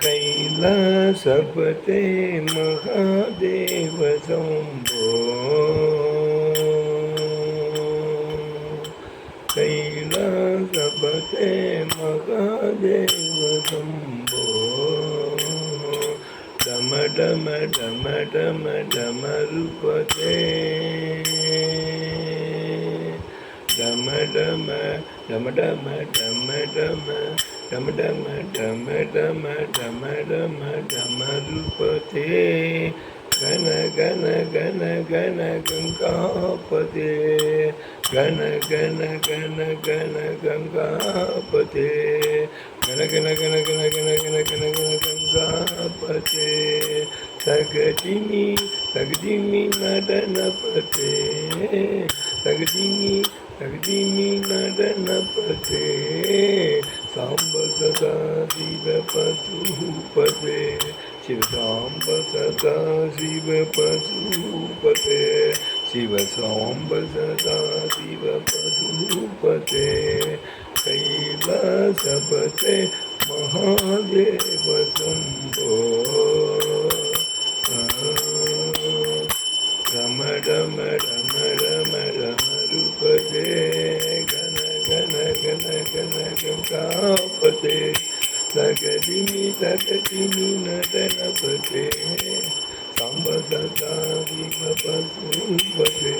कैलासपते महादेव शम्भो कैलासपते महादेव शम्भो डम डम डम डम डमरुपते डम डम डम डम डम डम डम डम डम डम डम डम डमरुपते गण गण गण गण गंगापते गण गण गण गण गंगापते गण गण गण गण गण गण गण गण गंगापते तगदिमी நடனப்பते तगदिमी நடனப்பते सांब सदा शिव पशुपते शिव सांब सदा शिव पशुपते शिव सांब सदा शिव पशुपते कैलासपते महादेव शम्भो रम रम रम रम रमरुपते गण गण गण गण गंगापते तगदिमी नटनपते सांब सदा शिव पशुपते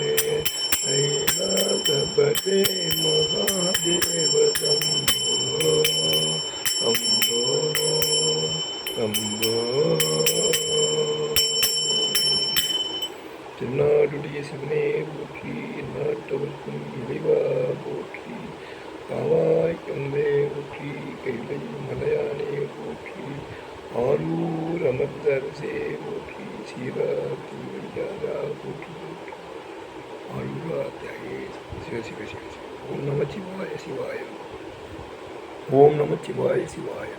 कैलासपते महादेव शम्भो शम्भो शम्भो தென்னாடுடைய சிவனே போற்றி நாட்டவர்க்கும் இறைவா போற்றி காவாய் கந்தே போற்றி கைலை மலையானே போற்றி ஆரூர் அமர்ந்தரசே போற்றி சீரா திருவடியாரா போற்றி போற்றி ஆரூரா தியாகே சிவ சிவ சிவ சிவ ஓம் நம சிவாய சிவாய ஓம் நம சிவாய சிவாய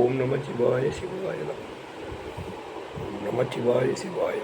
ஓம் நம சிவாய சிவாய ஓம் நம சிவாய சிவாய